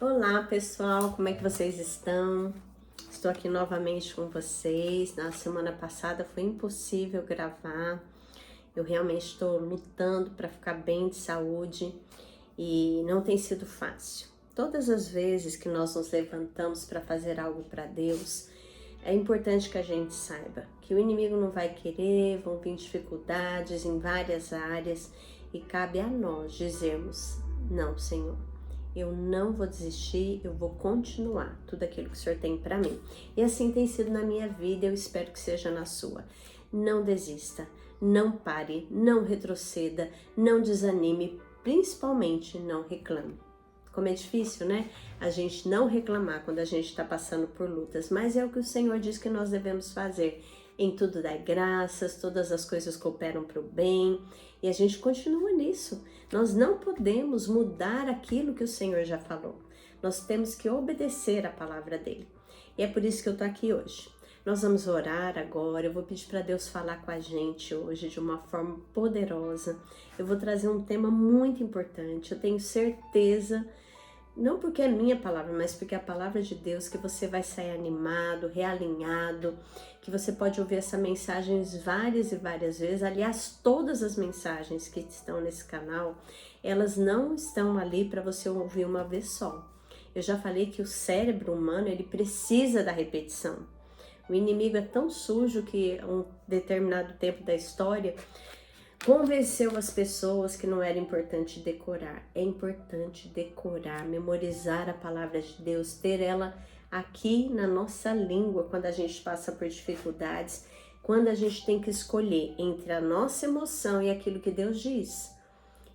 Olá pessoal, como é que vocês estão? Estou aqui novamente com vocês. Na semana passada foi impossível gravar. Eu realmente estou lutando para ficar bem de saúde e não tem sido fácil. Todas as vezes que nós nos levantamos para fazer algo para Deus, é importante que a gente saiba que o inimigo não vai querer, vão vir dificuldades em várias áreas e cabe a nós dizermos: não, Senhor, eu não vou desistir, eu vou continuar tudo aquilo que o Senhor tem para mim. E assim tem sido na minha vida, eu espero que seja na sua. Não desista, não pare, não retroceda, não desanime, principalmente não reclame. Como é difícil, né? A gente não reclamar quando a gente está passando por lutas, mas é o que o Senhor diz que nós devemos fazer. Em tudo dai graças, todas as coisas cooperam para o bem, e a gente continua nisso. Nós não podemos mudar aquilo que o Senhor já falou. Nós temos que obedecer a palavra dele. E é por isso que eu tô aqui hoje. Nós vamos orar agora, eu vou pedir para Deus falar com a gente hoje de uma forma poderosa. Eu vou trazer um tema muito importante, eu tenho certeza, não porque é minha palavra, mas porque é a palavra de Deus, que você vai sair animado, realinhado, que você pode ouvir essa mensagem várias e várias vezes. Aliás, todas as mensagens que estão nesse canal, elas não estão ali para você ouvir uma vez só. Eu já falei que o cérebro humano, ele precisa da repetição. O inimigo é tão sujo que um determinado tempo da história convenceu as pessoas que não era importante decorar. É importante decorar, memorizar a palavra de Deus, ter ela aqui na nossa língua quando a gente passa por dificuldades, quando a gente tem que escolher entre a nossa emoção e aquilo que Deus diz.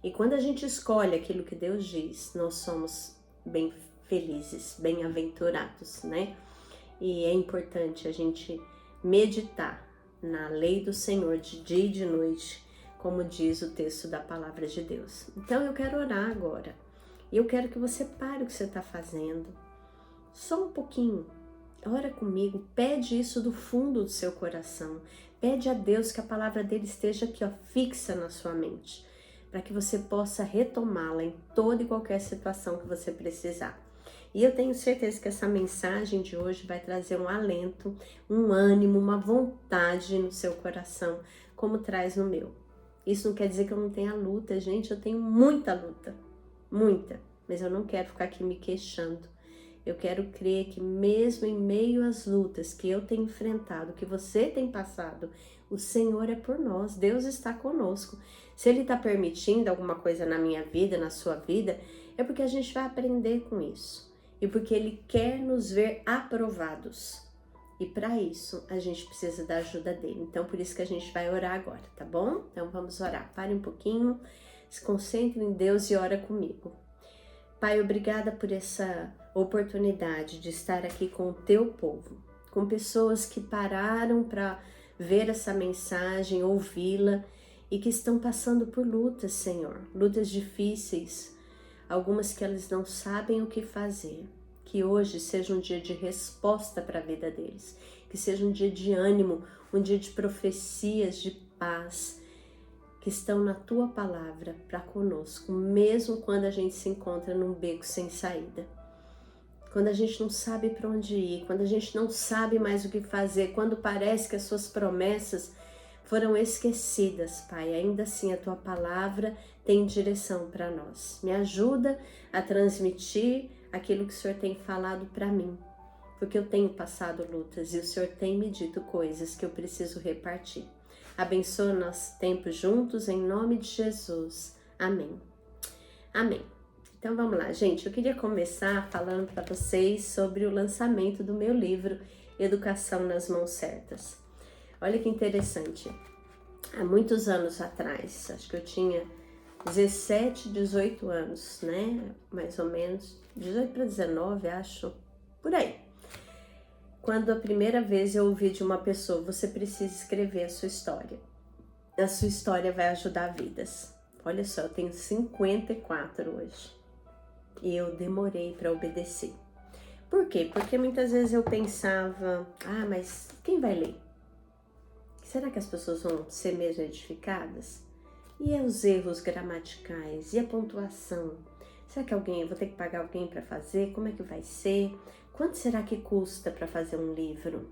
E quando a gente escolhe aquilo que Deus diz, nós somos bem felizes, bem-aventurados, né? E é importante a gente meditar na lei do Senhor de dia e de noite, como diz o texto da palavra de Deus. Então eu quero orar agora. E eu quero que você pare o que você está fazendo. Só um pouquinho. Ora comigo, pede isso do fundo do seu coração. Pede a Deus que a palavra dele esteja aqui, ó, fixa na sua mente, para que você possa retomá-la em toda e qualquer situação que você precisar. E eu tenho certeza que essa mensagem de hoje vai trazer um alento, um ânimo, uma vontade no seu coração, como traz no meu. Isso não quer dizer que eu não tenha luta, gente, eu tenho muita luta, muita, mas eu não quero ficar aqui me queixando. Eu quero crer que mesmo em meio às lutas que eu tenho enfrentado, que você tem passado, o Senhor é por nós, Deus está conosco. Se Ele está permitindo alguma coisa na minha vida, na sua vida, é porque a gente vai aprender com isso. E porque Ele quer nos ver aprovados. E para isso, a gente precisa da ajuda dele. Então, por isso que a gente vai orar agora, tá bom? Então, vamos orar. Pare um pouquinho, se concentre em Deus e ora comigo. Pai, obrigada por essa oportunidade de estar aqui com o teu povo, com pessoas que pararam para ver essa mensagem, ouvi-la e que estão passando por lutas, Senhor, lutas difíceis, algumas que eles não sabem o que fazer. Que hoje seja um dia de resposta para a vida deles, que seja um dia de ânimo, um dia de profecias, de paz, que estão na tua palavra para conosco, mesmo quando a gente se encontra num beco sem saída. Quando a gente não sabe para onde ir, quando a gente não sabe mais o que fazer, quando parece que as suas promessas foram esquecidas, Pai, ainda assim a tua palavra tem direção para nós. Me ajuda a transmitir aquilo que o Senhor tem falado para mim, porque eu tenho passado lutas e o Senhor tem me dito coisas que eu preciso repartir. Abençoa nosso tempo juntos, em nome de Jesus. Amém. Amém. Então vamos lá, gente. Eu queria começar falando para vocês sobre o lançamento do meu livro Educação nas Mãos Certas. Olha que interessante. Há muitos anos atrás, acho que eu tinha 17, 18 anos, né? Mais ou menos, 18 para 19, acho, por aí. Quando a primeira vez eu ouvi de uma pessoa, você precisa escrever a sua história. A sua história vai ajudar vidas. Olha só, eu tenho 54 hoje. E eu demorei para obedecer. Por quê? Porque muitas vezes eu pensava, mas quem vai ler? Será que as pessoas vão ser mesmo edificadas? E os erros gramaticais? E a pontuação? Será que eu vou ter que pagar alguém para fazer? Como é que vai ser? Quanto será que custa para fazer um livro?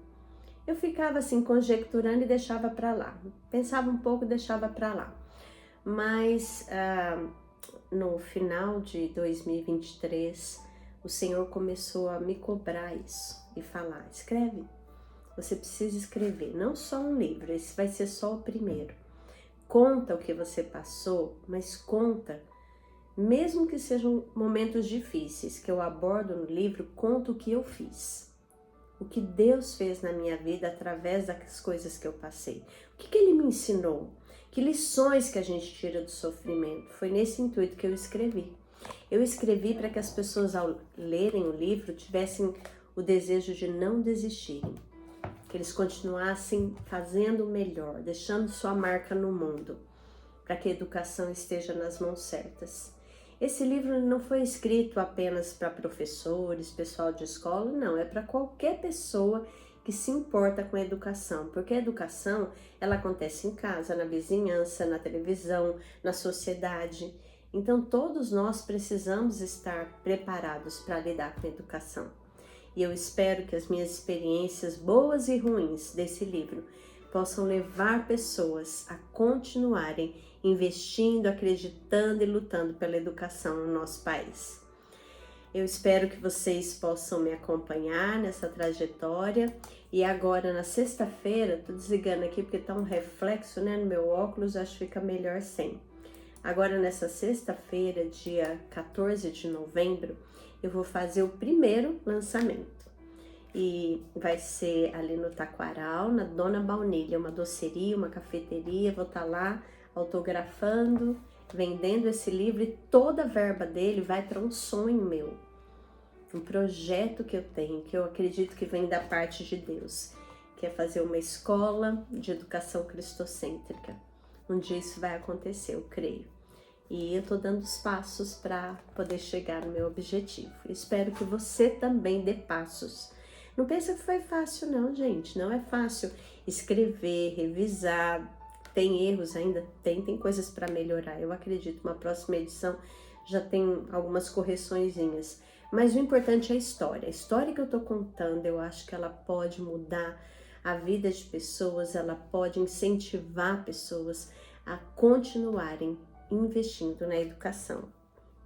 Eu ficava assim conjecturando e deixava para lá. Pensava um pouco e deixava para lá. Mas no final de 2023, o Senhor começou a me cobrar isso e falar: escreve, você precisa escrever, não só um livro, esse vai ser só o primeiro. Conta o que você passou, mas conta, mesmo que sejam momentos difíceis que eu abordo no livro, conta o que eu fiz. O que Deus fez na minha vida através das coisas que eu passei. O que Ele me ensinou? Que lições que a gente tira do sofrimento? Foi nesse intuito que eu escrevi. Eu escrevi para que as pessoas, ao lerem o livro, tivessem o desejo de não desistirem. Que eles continuassem fazendo o melhor, deixando sua marca no mundo, para que a educação esteja nas mãos certas. Esse livro não foi escrito apenas para professores, pessoal de escola, não, é para qualquer pessoa que se importa com a educação, porque a educação, ela acontece em casa, na vizinhança, na televisão, na sociedade. Então, todos nós precisamos estar preparados para lidar com a educação. E eu espero que as minhas experiências boas e ruins desse livro possam levar pessoas a continuarem investindo, acreditando e lutando pela educação no nosso país. Eu espero que vocês possam me acompanhar nessa trajetória. E agora, na sexta-feira, tô desligando aqui porque tá um reflexo, né, no meu óculos, acho que fica melhor sem. Agora, nessa sexta-feira, dia 14 de novembro, eu vou fazer o primeiro lançamento. E vai ser ali no Taquaral, na Dona Baunilha, uma doceria, uma cafeteria. Vou estar lá autografando, vendendo esse livro, e toda a verba dele vai para um sonho meu, um projeto que eu tenho, que eu acredito que vem da parte de Deus, que é fazer uma escola de educação cristocêntrica. Um dia isso vai acontecer, eu creio. E eu tô dando os passos para poder chegar no meu objetivo. Espero que você também dê passos. Não pensa que foi fácil não, gente. Não é fácil escrever, revisar. Tem erros ainda? Tem coisas para melhorar. Eu acredito, uma próxima edição já tem algumas correçõezinhas. Mas o importante é a história. A história que eu tô contando, eu acho que ela pode mudar a vida de pessoas, ela pode incentivar pessoas a continuarem investindo na educação.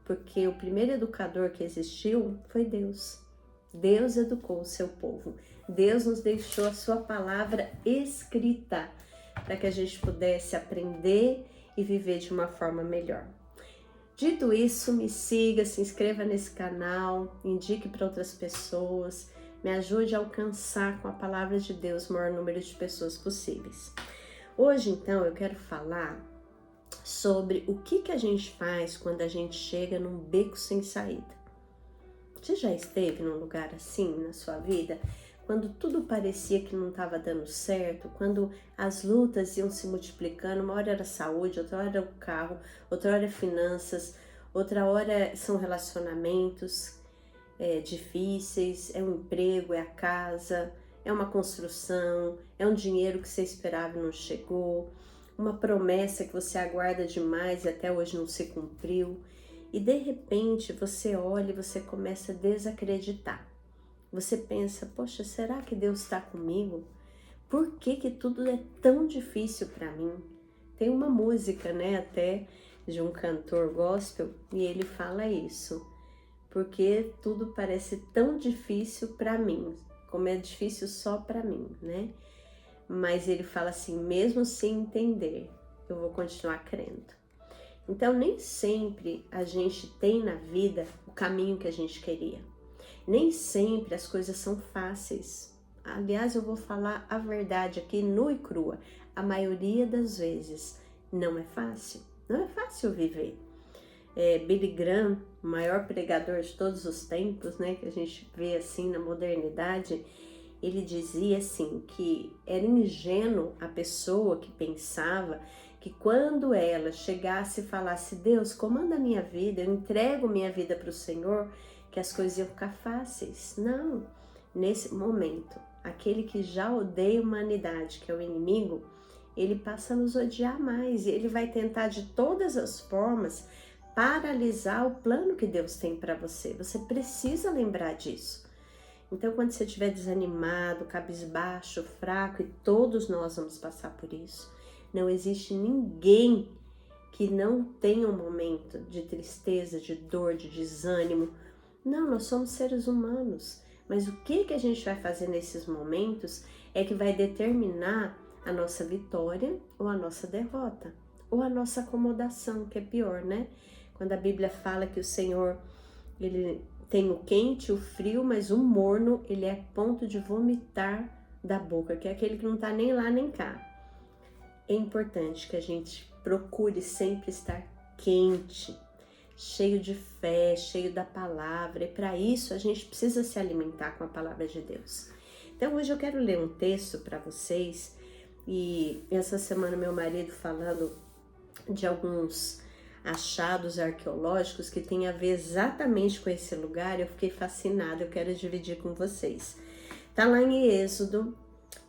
Porque o primeiro educador que existiu foi Deus. Deus educou o seu povo. Deus nos deixou a sua palavra escrita para que a gente pudesse aprender e viver de uma forma melhor. Dito isso, me siga, se inscreva nesse canal, indique para outras pessoas, me ajude a alcançar com a palavra de Deus o maior número de pessoas possíveis. Hoje, então, eu quero falar sobre o que a gente faz quando a gente chega num beco sem saída. Você já esteve num lugar assim na sua vida? Quando tudo parecia que não estava dando certo, quando as lutas iam se multiplicando, uma hora era saúde, outra hora era o carro, outra hora é finanças, outra hora são relacionamentos difíceis, é um emprego, é a casa, é uma construção, é um dinheiro que você esperava e não chegou, uma promessa que você aguarda demais e até hoje não se cumpriu. E de repente você olha e você começa a desacreditar. Você pensa, poxa, será que Deus está comigo? Por que tudo é tão difícil para mim? Tem uma música, né, até de um cantor gospel, e ele fala isso. Porque tudo parece tão difícil para mim, como é difícil só para mim, né? Mas ele fala assim, mesmo sem entender, eu vou continuar crendo. Então, nem sempre a gente tem na vida o caminho que a gente queria. Nem sempre as coisas são fáceis. Aliás, eu vou falar a verdade aqui nua e crua. A maioria das vezes não é fácil. Não é fácil viver. Billy Graham, o maior pregador de todos os tempos, né, que a gente vê assim na modernidade, ele dizia assim que era ingênuo a pessoa que pensava que quando ela chegasse e falasse, Deus, comanda a minha vida, eu entrego minha vida para o Senhor, que as coisas iam ficar fáceis. Não, nesse momento, aquele que já odeia a humanidade, que é o inimigo, ele passa a nos odiar mais, e ele vai tentar de todas as formas paralisar o plano que Deus tem para você. Você precisa lembrar disso. Então, quando você estiver desanimado, cabisbaixo, fraco, e todos nós vamos passar por isso, não existe ninguém que não tenha um momento de tristeza, de dor, de desânimo. Não, nós somos seres humanos. Mas o que a gente vai fazer nesses momentos é que vai determinar a nossa vitória ou a nossa derrota, ou a nossa acomodação, que é pior, né? Quando a Bíblia fala que o Senhor, ele tem o quente, o frio, mas o morno, ele é ponto de vomitar da boca, que é aquele que não tá nem lá nem cá. É importante que a gente procure sempre estar quente, cheio de fé, cheio da palavra, e para isso a gente precisa se alimentar com a palavra de Deus. Então hoje eu quero ler um texto para vocês, e essa semana meu marido falando de alguns achados arqueológicos que tem a ver exatamente com esse lugar, eu fiquei fascinada, eu quero dividir com vocês. Tá lá em Êxodo,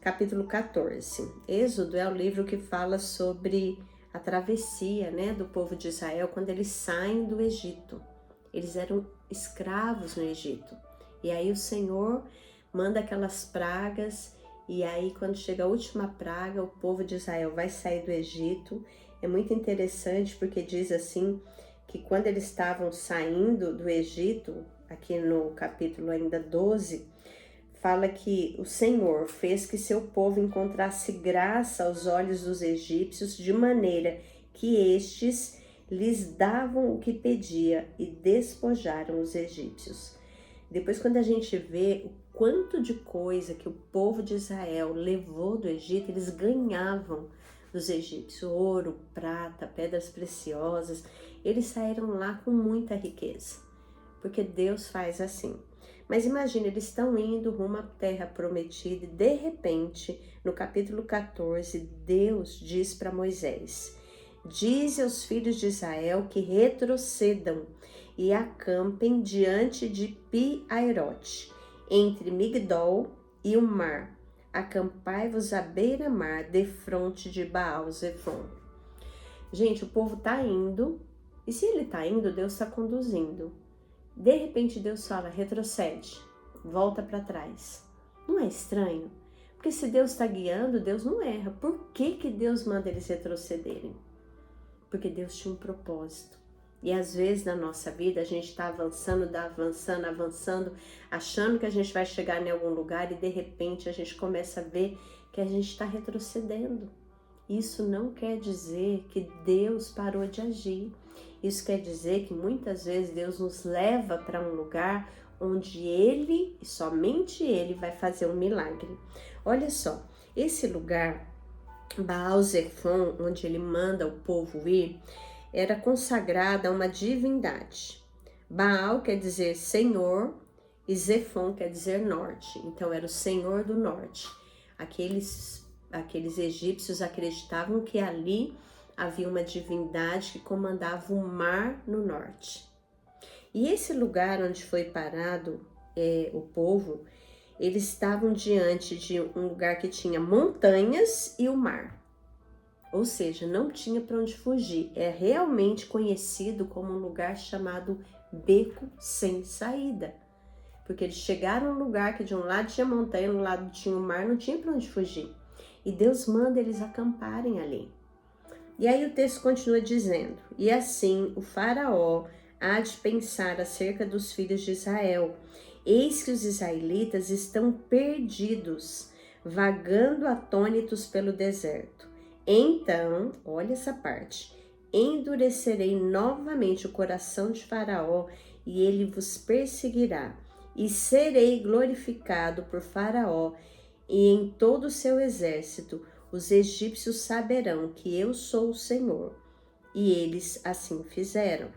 capítulo 14. Êxodo é o livro que fala sobre a travessia, né, do povo de Israel quando eles saem do Egito. Eles eram escravos no Egito. E aí o Senhor manda aquelas pragas, e aí quando chega a última praga, o povo de Israel vai sair do Egito. É muito interessante porque diz assim, que quando eles estavam saindo do Egito, aqui no capítulo ainda 12, fala que o Senhor fez que seu povo encontrasse graça aos olhos dos egípcios, de maneira que estes lhes davam o que pedia e despojaram os egípcios. Depois, quando a gente vê o quanto de coisa que o povo de Israel levou do Egito, eles ganhavam dos egípcios, ouro, prata, pedras preciosas, eles saíram lá com muita riqueza, porque Deus faz assim. Mas imagina, eles estão indo rumo à terra prometida e de repente, no capítulo 14, Deus diz para Moisés: dize aos filhos de Israel que retrocedam e acampem diante de Pi-Airote, entre Migdol e o mar. Acampai-vos à beira-mar, defronte de Baal-Zefon. Gente, o povo tá indo, e se ele tá indo, Deus está conduzindo. De repente Deus fala, retrocede, volta para trás. Não é estranho? Porque se Deus está guiando, Deus não erra. Por que Deus manda eles retrocederem? Porque Deus tinha um propósito. E às vezes na nossa vida a gente está avançando, avançando, achando que a gente vai chegar em algum lugar e de repente a gente começa a ver que a gente está retrocedendo. Isso não quer dizer que Deus parou de agir. Isso quer dizer que muitas vezes Deus nos leva para um lugar onde Ele, e somente Ele, vai fazer um milagre. Olha só, esse lugar, Baal-Zefon, onde Ele manda o povo ir, era consagrada a uma divindade. Baal quer dizer Senhor e Zefon quer dizer norte. Então era o Senhor do norte. Aqueles egípcios acreditavam que ali havia uma divindade que comandava o mar no norte. E esse lugar onde foi parado o povo, eles estavam diante de um lugar que tinha montanhas e o mar. Ou seja, não tinha para onde fugir. É realmente conhecido como um lugar chamado beco sem saída. Porque eles chegaram num lugar que de um lado tinha montanha, no lado tinha o mar, não tinha para onde fugir. E Deus manda eles acamparem ali. E aí o texto continua dizendo, e assim o faraó há de pensar acerca dos filhos de Israel. Eis que os israelitas estão perdidos, vagando atônitos pelo deserto. Então, olha essa parte, endurecerei novamente o coração de Faraó e ele vos perseguirá, e serei glorificado por Faraó e em todo o seu exército. Os egípcios saberão que eu sou o Senhor. E eles assim fizeram.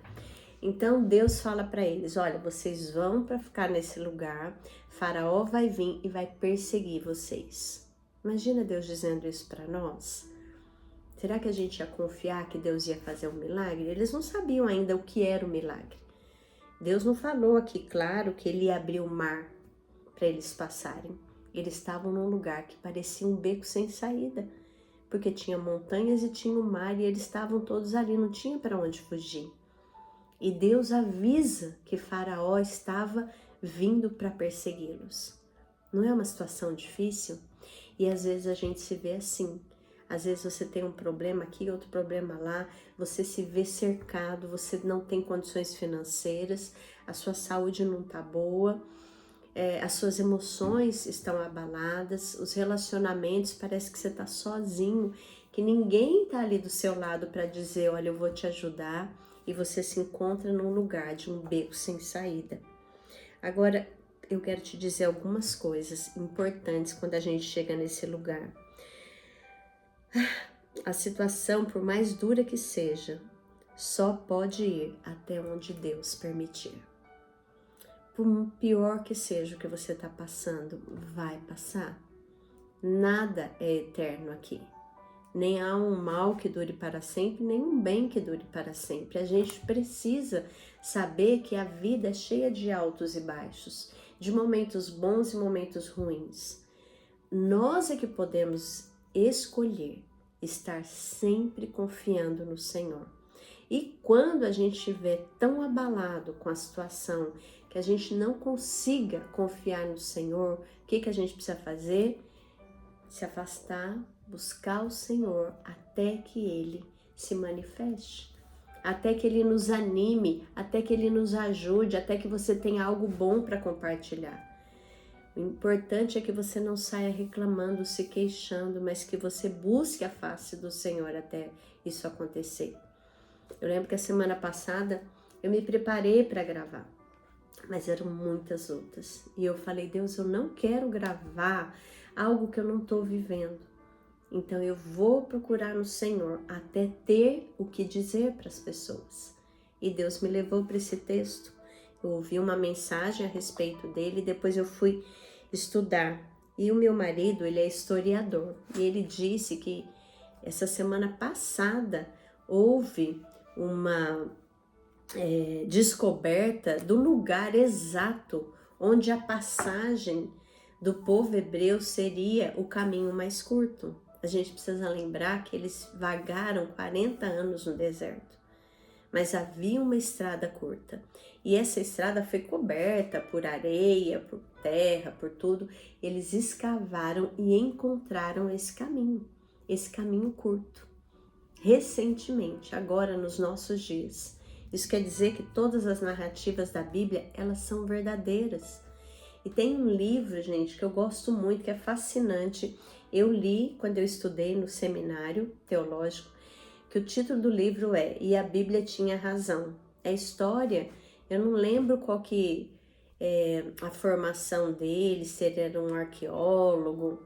Então Deus fala para eles, olha, vocês vão para ficar nesse lugar, Faraó vai vir e vai perseguir vocês. Imagina Deus dizendo isso para nós. Será que a gente ia confiar que Deus ia fazer um milagre? Eles não sabiam ainda o que era o milagre. Deus não falou aqui, claro, que ele ia abrir o mar para eles passarem. Eles estavam num lugar que parecia um beco sem saída, porque tinha montanhas e tinha o mar e eles estavam todos ali, não tinha para onde fugir. E Deus avisa que Faraó estava vindo para persegui-los. Não é uma situação difícil? E às vezes a gente se vê assim. Às vezes você tem um problema aqui, outro problema lá, você se vê cercado, você não tem condições financeiras, a sua saúde não está boa, as suas emoções estão abaladas, os relacionamentos, parece que você está sozinho, que ninguém está ali do seu lado para dizer, olha, eu vou te ajudar, e você se encontra num lugar de um beco sem saída. Agora, eu quero te dizer algumas coisas importantes quando a gente chega nesse lugar. A situação, por mais dura que seja, só pode ir até onde Deus permitir. Por pior que seja o que você está passando, vai passar. Nada é eterno aqui. Nem há um mal que dure para sempre, nem um bem que dure para sempre. A gente precisa saber que a vida é cheia de altos e baixos, de momentos bons e momentos ruins. Nós é que podemos escolher estar sempre confiando no Senhor. E quando a gente estiver tão abalado com a situação que a gente não consiga confiar no Senhor, o que a gente precisa fazer? Se afastar, buscar o Senhor até que Ele se manifeste, até que Ele nos anime, até que Ele nos ajude, até que você tenha algo bom para compartilhar. O importante é que você não saia reclamando, se queixando, mas que você busque a face do Senhor até isso acontecer. Eu lembro que a semana passada eu me preparei para gravar, mas eram muitas lutas. E eu falei, Deus, eu não quero gravar algo que eu não estou vivendo. Então eu vou procurar no Senhor até ter o que dizer para as pessoas. E Deus me levou para esse texto. Eu ouvi uma mensagem a respeito dele, depois eu fui estudar. E o meu marido, ele é historiador. E ele disse que essa semana passada houve uma descoberta do lugar exato onde a passagem do povo hebreu seria o caminho mais curto. A gente precisa lembrar que eles vagaram 40 anos no deserto, mas havia uma estrada curta. E essa estrada foi coberta por areia, por terra, por tudo. Eles escavaram e encontraram esse caminho curto. Recentemente, agora nos nossos dias. Isso quer dizer que todas as narrativas da Bíblia, elas são verdadeiras. E tem um livro, gente, que eu gosto muito, que é fascinante. Eu li quando eu estudei no seminário teológico, que o título do livro é E a Bíblia Tinha Razão. É história, eu não lembro qual que é a formação dele, se ele era um arqueólogo,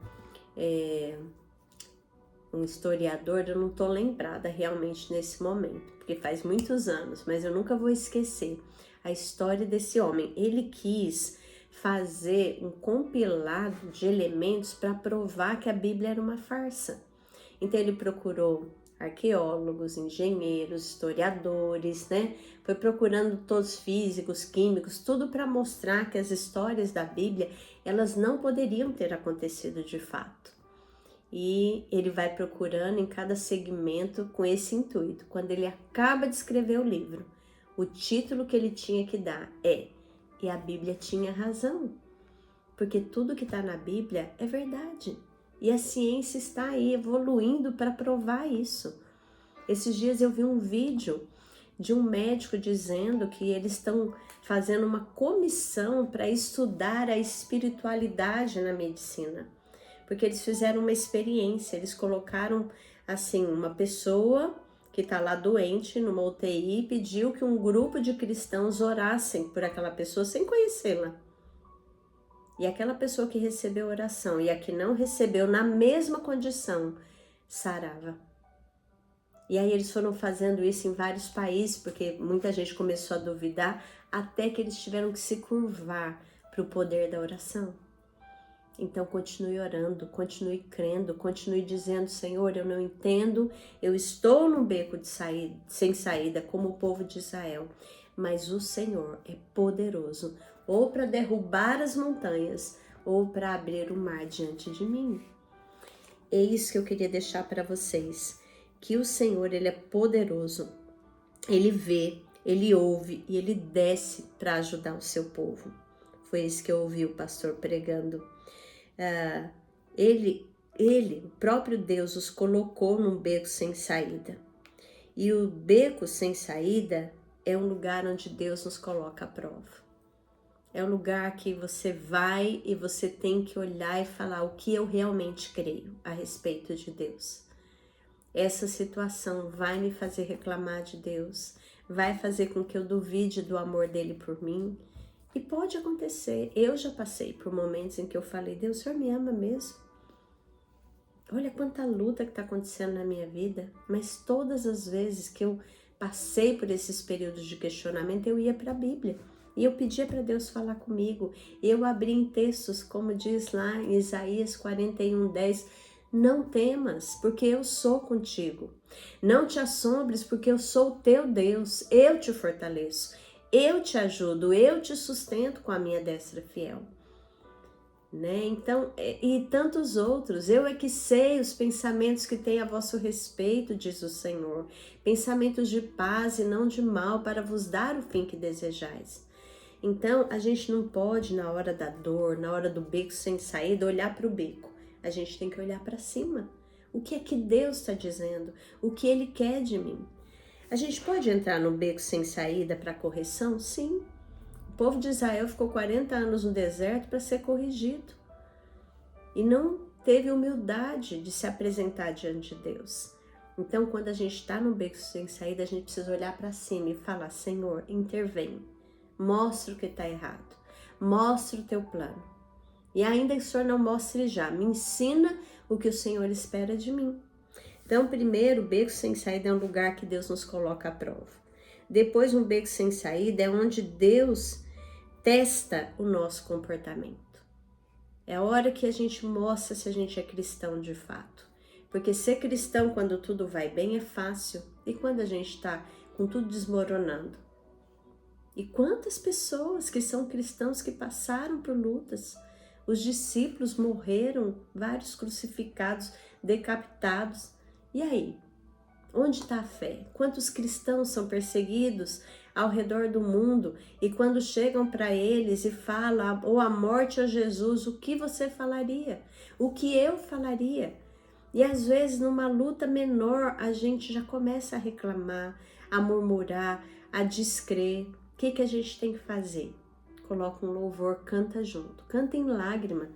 um historiador, eu não estou lembrada realmente nesse momento, porque faz muitos anos, mas eu nunca vou esquecer a história desse homem. Ele quis fazer um compilado de elementos para provar que a Bíblia era uma farsa. Então ele procurou arqueólogos, engenheiros, historiadores, né? Foi procurando todos físicos, químicos, tudo para mostrar que as histórias da Bíblia, elas não poderiam ter acontecido de fato. E ele vai procurando em cada segmento com esse intuito. Quando ele acaba de escrever o livro, o título que ele tinha que dar é E a Bíblia Tinha Razão, porque tudo que está na Bíblia é verdade. E a ciência está aí evoluindo para provar isso. Esses dias eu vi um vídeo de um médico dizendo que eles estão fazendo uma comissão para estudar a espiritualidade na medicina. Porque eles fizeram uma experiência, eles colocaram assim uma pessoa que está lá doente numa UTI e pediu que um grupo de cristãos orassem por aquela pessoa sem conhecê-la. E aquela pessoa que recebeu oração e a que não recebeu na mesma condição, sarava. E aí eles foram fazendo isso em vários países, porque muita gente começou a duvidar, até que eles tiveram que se curvar para o poder da oração. Então continue orando, continue crendo, continue dizendo, Senhor, eu não entendo, eu estou num beco sem saída, como o povo de Israel, mas o Senhor é poderoso, ou para derrubar as montanhas, ou para abrir o mar diante de mim. É isso que eu queria deixar para vocês, que o Senhor, Ele é poderoso, Ele vê, Ele ouve e ele desce para ajudar o seu povo. Foi isso que eu ouvi o pastor pregando. Ele, o próprio Deus, os colocou num beco sem saída. E o beco sem saída é um lugar onde Deus nos coloca à prova. É um lugar que você vai e você tem que olhar e falar o que eu realmente creio a respeito de Deus. Essa situação vai me fazer reclamar de Deus, vai fazer com que eu duvide do amor dele por mim. E pode acontecer, eu já passei por momentos em que eu falei, Deus, o Senhor me ama mesmo? Olha quanta luta que está acontecendo na minha vida, mas todas as vezes que eu passei por esses períodos de questionamento, eu ia para a Bíblia. E eu pedia para Deus falar comigo. Eu abri em textos, como diz lá em Isaías 41:10, não temas, porque eu sou contigo. Não te assombres, porque eu sou o teu Deus. Eu te fortaleço, eu te ajudo, eu te sustento com a minha destra fiel. Né? Então, e tantos outros, eu é que sei os pensamentos que tem a vosso respeito, diz o Senhor, pensamentos de paz e não de mal, para vos dar o fim que desejais. Então, a gente não pode, na hora da dor, na hora do beco sem saída, olhar para o beco. A gente tem que olhar para cima. O que é que Deus está dizendo? O que Ele quer de mim? A gente pode entrar no beco sem saída para correção? Sim. O povo de Israel ficou 40 anos no deserto para ser corrigido. E não teve humildade de se apresentar diante de Deus. Então, quando a gente está no beco sem saída, a gente precisa olhar para cima e falar, Senhor, intervém. Mostra o que está errado. Mostra o teu plano. E ainda que o Senhor não mostre já, me ensina o que o Senhor espera de mim. Então, primeiro, o beco sem saída é um lugar que Deus nos coloca à prova. Depois, um beco sem saída é onde Deus testa o nosso comportamento. É a hora que a gente mostra se a gente é cristão de fato. Porque ser cristão quando tudo vai bem é fácil. E quando a gente está com tudo desmoronando? E quantas pessoas que são cristãos que passaram por lutas? Os discípulos morreram, vários crucificados, decapitados. E aí? Onde está a fé? Quantos cristãos são perseguidos ao redor do mundo e quando chegam para eles e falam ou a morte a Jesus, o que você falaria? O que eu falaria? E às vezes numa luta menor a gente já começa a reclamar, a murmurar, a descrer. O que a gente tem que fazer? Coloca um louvor, canta junto, canta em lágrima.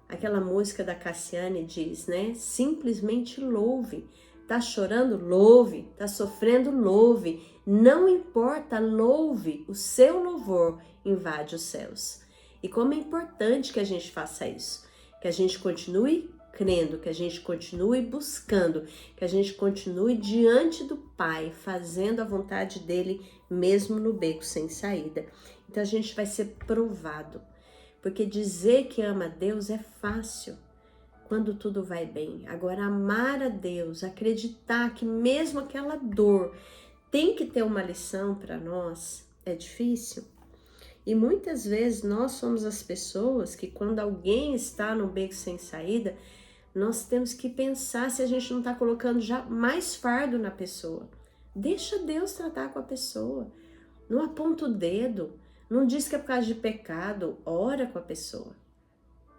Aquela música da Cassiane diz, né? Simplesmente louve. Tá chorando? Louve. Tá sofrendo? Louve. Não importa, louve. O seu louvor invade os céus. E como é importante que a gente faça isso. Que a gente continue crendo, que a gente continue buscando, que a gente continue diante do Pai, fazendo a vontade dele, mesmo no beco sem saída. Então a gente vai ser provado. Porque dizer que ama a Deus é fácil quando tudo vai bem. Agora, amar a Deus, acreditar que mesmo aquela dor tem que ter uma lição para nós, é difícil. E muitas vezes nós somos as pessoas que quando alguém está no beco sem saída, nós temos que pensar se a gente não está colocando já mais fardo na pessoa. Deixa Deus tratar com a pessoa. Não aponta o dedo. Não diz que é por causa de pecado. Ora com a pessoa.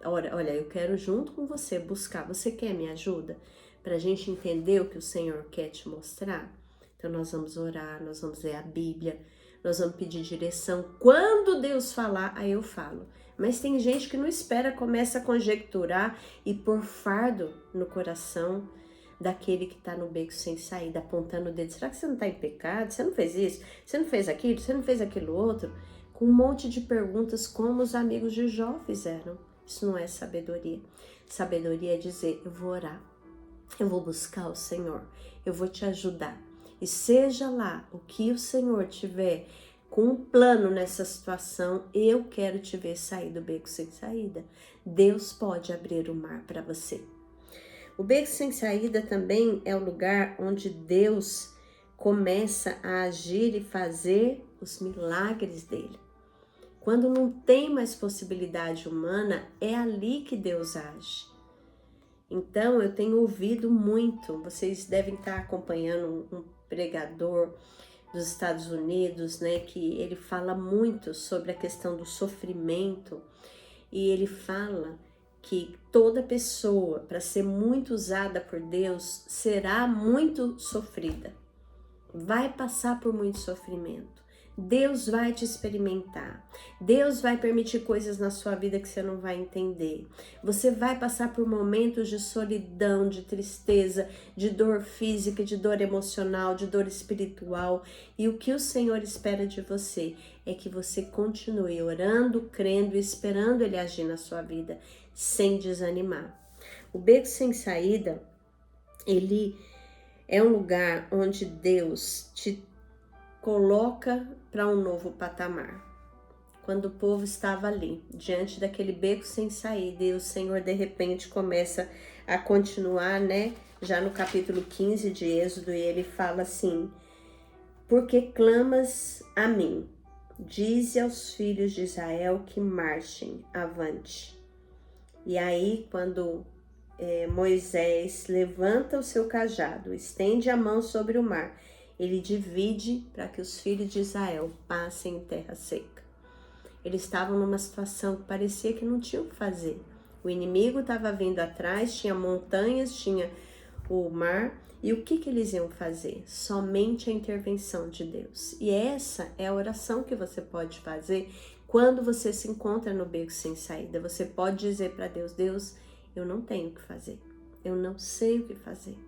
Olha, eu quero junto com você buscar. Você quer me ajuda? Para a gente entender o que o Senhor quer te mostrar? Então nós vamos orar, nós vamos ler a Bíblia, nós vamos pedir direção. Quando Deus falar, aí eu falo. Mas tem gente que não espera, começa a conjecturar e pôr fardo no coração daquele que está no beco sem saída, apontando o dedo. Será que você não está em pecado? Você não fez isso? Você não fez aquilo? Você não fez aquilo outro? Com um monte de perguntas como os amigos de Jó fizeram. Isso não é sabedoria. Sabedoria é dizer, eu vou orar, eu vou buscar o Senhor, eu vou te ajudar. E seja lá o que o Senhor tiver com um plano nessa situação, eu quero te ver sair do beco sem saída. Deus pode abrir o mar para você. O beco sem saída também é o lugar onde Deus começa a agir e fazer os milagres dele. Quando não tem mais possibilidade humana, é ali que Deus age. Então, eu tenho ouvido muito, vocês devem estar acompanhando um pregador dos Estados Unidos, né, que ele fala muito sobre a questão do sofrimento, e ele fala que toda pessoa, para ser muito usada por Deus, será muito sofrida, vai passar por muito sofrimento. Deus vai te experimentar. Deus vai permitir coisas na sua vida que você não vai entender. Você vai passar por momentos de solidão, de tristeza, de dor física, de dor emocional, de dor espiritual. E o que o Senhor espera de você é que você continue orando, crendo e esperando Ele agir na sua vida, sem desanimar. O beco sem saída, ele é um lugar onde Deus te coloca para um novo patamar. Quando o povo estava ali, diante daquele beco sem saída, e o Senhor de repente começa a continuar, né? Já no capítulo 15 de Êxodo, e ele fala assim: porque clamas a mim, dize aos filhos de Israel que marchem avante. E aí, quando Moisés levanta o seu cajado, estende a mão sobre o mar, ele divide para que os filhos de Israel passem em terra seca. Eles estavam numa situação que parecia que não tinham o que fazer. O inimigo estava vindo atrás, tinha montanhas, tinha o mar, e o que eles iam fazer? Somente a intervenção de Deus. E essa é a oração que você pode fazer quando você se encontra no beco sem saída. Você pode dizer para Deus: Deus, eu não tenho o que fazer, eu não sei o que fazer,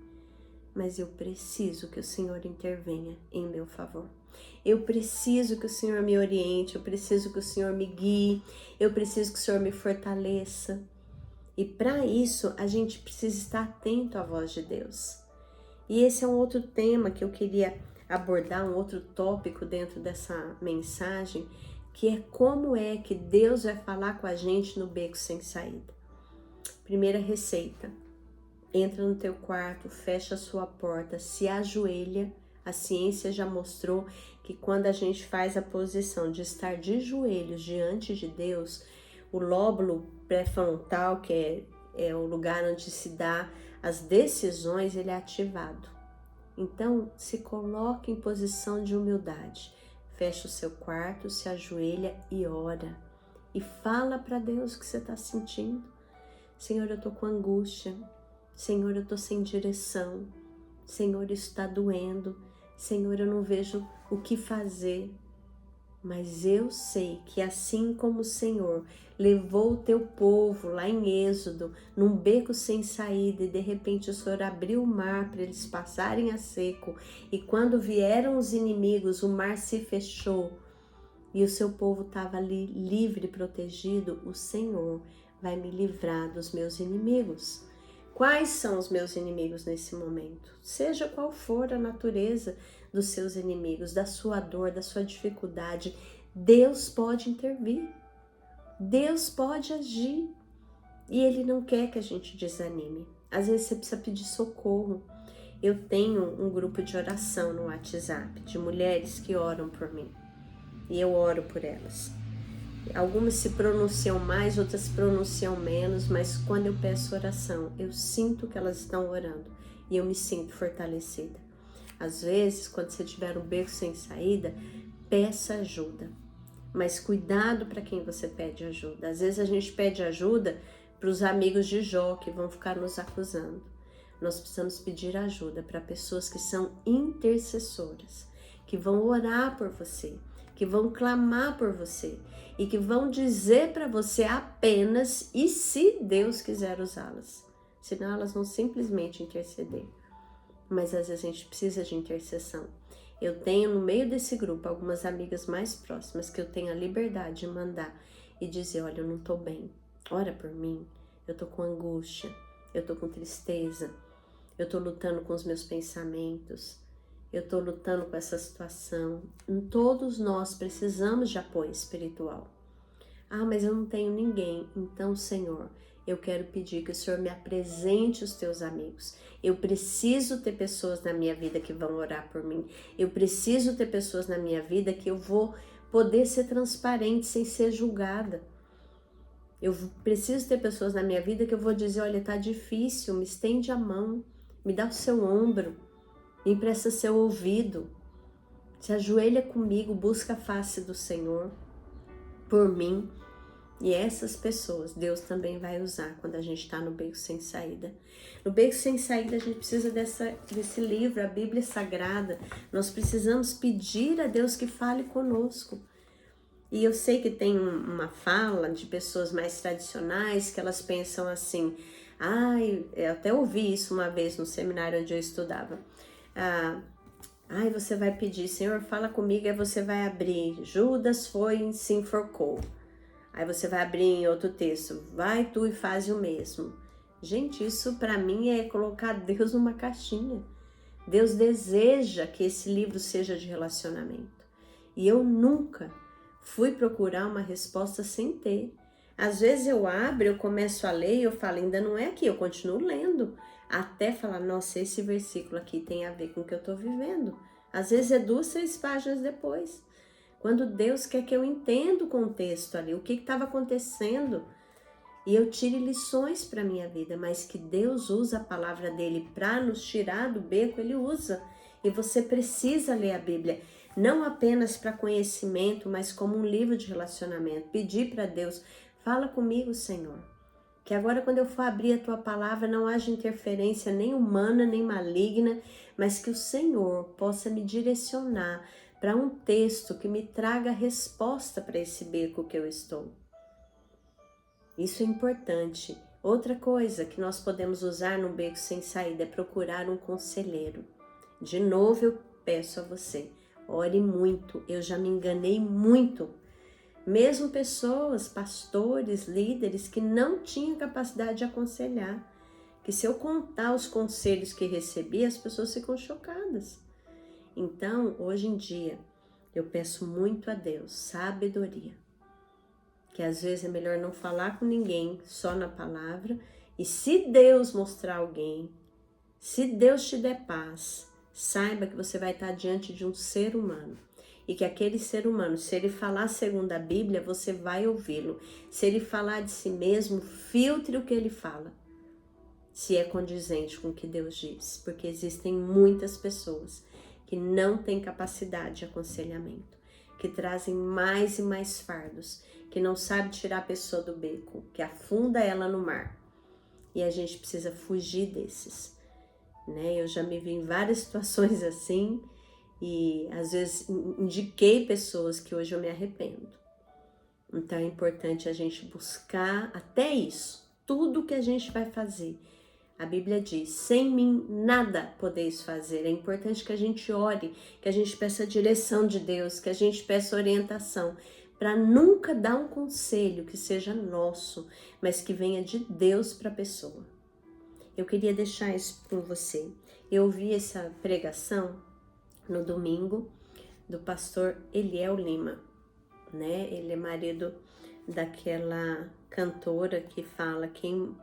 mas eu preciso que o Senhor intervenha em meu favor. Eu preciso que o Senhor me oriente, eu preciso que o Senhor me guie, eu preciso que o Senhor me fortaleça. E para isso, a gente precisa estar atento à voz de Deus. E esse é um outro tema que eu queria abordar, um outro tópico dentro dessa mensagem, que é como é que Deus vai falar com a gente no beco sem saída. Primeira receita: entra no teu quarto, fecha a sua porta, se ajoelha. A ciência já mostrou que quando a gente faz a posição de estar de joelhos diante de Deus, o lóbulo pré-frontal, que é o lugar onde se dá as decisões, ele é ativado. Então, se coloque em posição de humildade. Fecha o seu quarto, se ajoelha e ora. E fala para Deus o que você está sentindo. Senhor, eu estou com angústia. Senhor, eu estou sem direção. Senhor, isso está doendo. Senhor, eu não vejo o que fazer. Mas eu sei que assim como o Senhor levou o teu povo lá em Êxodo, num beco sem saída, e de repente o Senhor abriu o mar para eles passarem a seco, e quando vieram os inimigos, o mar se fechou, e o seu povo estava ali livre, protegido, o Senhor vai me livrar dos meus inimigos. Quais são os meus inimigos nesse momento? Seja qual for a natureza dos seus inimigos, da sua dor, da sua dificuldade, Deus pode intervir. Deus pode agir. E Ele não quer que a gente desanime. Às vezes você precisa pedir socorro. Eu tenho um grupo de oração no WhatsApp de mulheres que oram por mim. E eu oro por elas. Algumas se pronunciam mais, outras se pronunciam menos, mas quando eu peço oração, eu sinto que elas estão orando e eu me sinto fortalecida. Às vezes, quando você tiver um beco sem saída, peça ajuda, mas cuidado para quem você pede ajuda. Às vezes a gente pede ajuda para os amigos de Jó que vão ficar nos acusando. Nós precisamos pedir ajuda para pessoas que são intercessoras, que vão orar por você, que vão clamar por você e que vão dizer para você apenas e se Deus quiser usá-las. Senão elas vão simplesmente interceder. Mas às vezes a gente precisa de intercessão. Eu tenho no meio desse grupo algumas amigas mais próximas que eu tenho a liberdade de mandar e dizer: olha, eu não tô bem, ora por mim, eu tô com angústia, eu tô com tristeza, eu tô lutando com os meus pensamentos, eu tô lutando com essa situação. Todos nós precisamos de apoio espiritual. Ah, mas eu não tenho ninguém. Então, Senhor, eu quero pedir que o Senhor me apresente os teus amigos. Eu preciso ter pessoas na minha vida que vão orar por mim. Eu preciso ter pessoas na minha vida que eu vou poder ser transparente sem ser julgada. Eu preciso ter pessoas na minha vida que eu vou dizer: olha, tá difícil, me estende a mão, me dá o seu ombro, me empresta seu ouvido. Se ajoelha comigo, busca a face do Senhor por mim. E essas pessoas Deus também vai usar quando a gente está no beco sem saída. No beco sem saída a gente precisa desse livro, a Bíblia Sagrada. Nós precisamos pedir a Deus que fale conosco. E eu sei que tem uma fala de pessoas mais tradicionais que elas pensam assim, eu até ouvi isso uma vez no seminário onde eu estudava. Você vai pedir, Senhor, fala comigo, aí você vai abrir, Judas foi e se enforcou. Aí você vai abrir em outro texto, vai tu e faz o mesmo. Gente, isso para mim é colocar Deus numa caixinha. Deus deseja que esse livro seja de relacionamento. E eu nunca fui procurar uma resposta sem ter. Às vezes eu abro, eu começo a ler e eu falo, ainda não é aqui, eu continuo lendo. Até falar, nossa, esse versículo aqui tem a ver com o que eu estou vivendo. Às vezes é 2, 3 páginas depois. Quando Deus quer que eu entenda o contexto ali, o que estava acontecendo, e eu tire lições para a minha vida, mas que Deus usa a palavra dele para nos tirar do beco, ele usa. E você precisa ler a Bíblia, não apenas para conhecimento, mas como um livro de relacionamento. Pedir para Deus, fala comigo, Senhor, que agora quando eu for abrir a tua palavra não haja interferência nem humana, nem maligna, mas que o Senhor possa me direcionar para um texto que me traga resposta para esse beco que eu estou. Isso é importante. Outra coisa que nós podemos usar no beco sem saída é procurar um conselheiro. De novo eu peço a você, ore muito, eu já me enganei muito. Mesmo pessoas, pastores, líderes que não tinham capacidade de aconselhar, que se eu contar os conselhos que recebi, as pessoas ficam chocadas. Então, hoje em dia, eu peço muito a Deus sabedoria, que às vezes é melhor não falar com ninguém, só na palavra, e se Deus mostrar alguém, se Deus te der paz, saiba que você vai estar diante de um ser humano, e que aquele ser humano, se ele falar segundo a Bíblia, você vai ouvi-lo. Se ele falar de si mesmo, filtre o que ele fala, se é condizente com o que Deus diz, porque existem muitas pessoas que não têm capacidade de aconselhamento, que trazem mais e mais fardos, que não sabe tirar a pessoa do beco, que afunda ela no mar. E a gente precisa fugir desses, né? Eu já me vi em várias situações assim, e às vezes indiquei pessoas que hoje eu me arrependo. Então é importante a gente buscar até isso, tudo que a gente vai fazer. A Bíblia diz, sem mim nada podeis fazer. É importante que a gente ore, que a gente peça a direção de Deus, que a gente peça orientação, para nunca dar um conselho que seja nosso, mas que venha de Deus para a pessoa. Eu queria deixar isso com você. Eu ouvi essa pregação no domingo do pastor Eliel Lima, né? Ele é marido daquela cantora que fala quem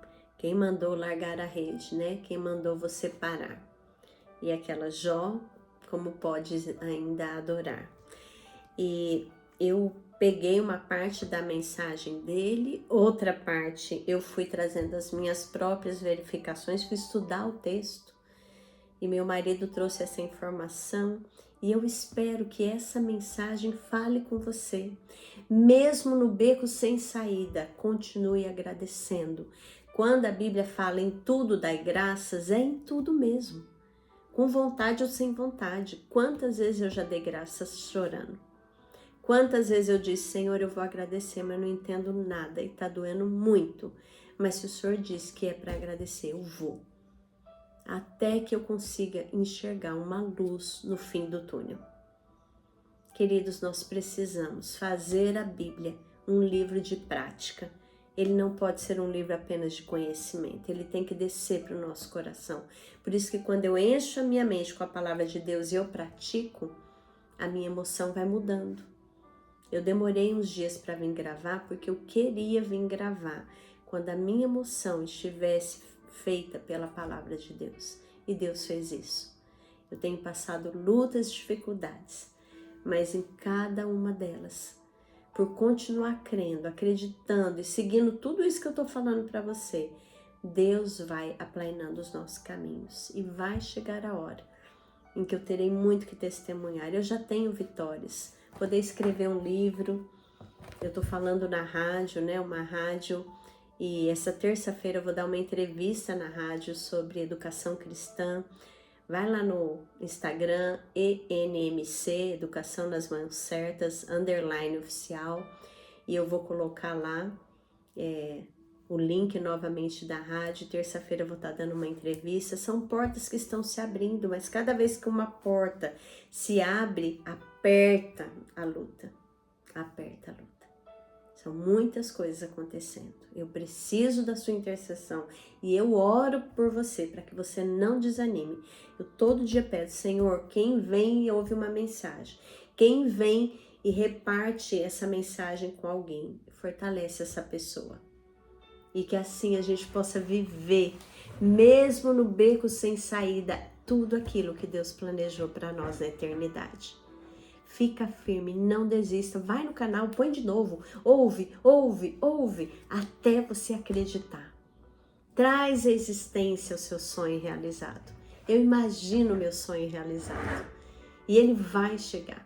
mandou largar a rede, né? Quem mandou você parar? E aquela Jó, como pode ainda adorar? E eu peguei uma parte da mensagem dele, outra parte eu fui trazendo as minhas próprias verificações, fui estudar o texto. E meu marido trouxe essa informação e eu espero que essa mensagem fale com você. Mesmo no beco sem saída, continue agradecendo. Quando a Bíblia fala em tudo dai graças, é em tudo mesmo. Com vontade ou sem vontade. Quantas vezes eu já dei graças chorando? Quantas vezes eu disse, Senhor, eu vou agradecer, mas eu não entendo nada e tá doendo muito. Mas se o Senhor diz que é para agradecer, eu vou. Até que eu consiga enxergar uma luz no fim do túnel. Queridos, nós precisamos fazer a Bíblia um livro de prática. Ele não pode ser um livro apenas de conhecimento, ele tem que descer para o nosso coração. Por isso que quando eu encho a minha mente com a palavra de Deus e eu pratico, a minha emoção vai mudando. Eu demorei uns dias para vir gravar porque eu queria vir gravar quando a minha emoção estivesse feita pela palavra de Deus. E Deus fez isso. Eu tenho passado lutas e dificuldades, mas em cada uma delas, por continuar crendo, acreditando e seguindo tudo isso que eu estou falando para você, Deus vai aplanando os nossos caminhos e vai chegar a hora em que eu terei muito que testemunhar. Eu já tenho vitórias. Poder escrever um livro. Eu estou falando na rádio, né? Uma rádio. E essa terça-feira eu vou dar uma entrevista na rádio sobre educação cristã. Vai lá no Instagram, ENMC, Educação nas Mãos Certas, _oficial. E eu vou colocar lá o link novamente da rádio. Terça-feira eu vou estar dando uma entrevista. São portas que estão se abrindo, mas cada vez que uma porta se abre, aperta a luta. Aperta a luta. São muitas coisas acontecendo. Eu preciso da sua intercessão e eu oro por você para que você não desanime. Eu todo dia peço, Senhor, quem vem e ouve uma mensagem, quem vem e reparte essa mensagem com alguém, fortalece essa pessoa. E que assim a gente possa viver, mesmo no beco sem saída, tudo aquilo que Deus planejou para nós na eternidade. Fica firme, não desista, vai no canal, põe de novo, ouve, até você acreditar. Traz à existência o seu sonho realizado. Eu imagino o meu sonho realizado e ele vai chegar.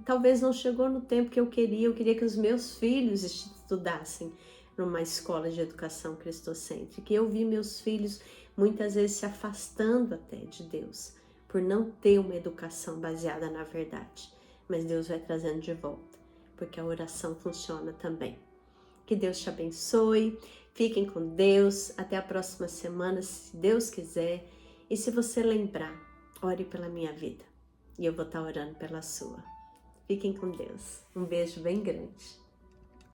Talvez não chegou no tempo que eu queria que os meus filhos estudassem numa escola de educação cristocêntrica. Eu vi meus filhos muitas vezes se afastando até de Deus, por não ter uma educação baseada na verdade. Mas Deus vai trazendo de volta, porque a oração funciona também. Que Deus te abençoe, fiquem com Deus, até a próxima semana, se Deus quiser. E se você lembrar, ore pela minha vida, e eu vou estar orando pela sua. Fiquem com Deus, um beijo bem grande.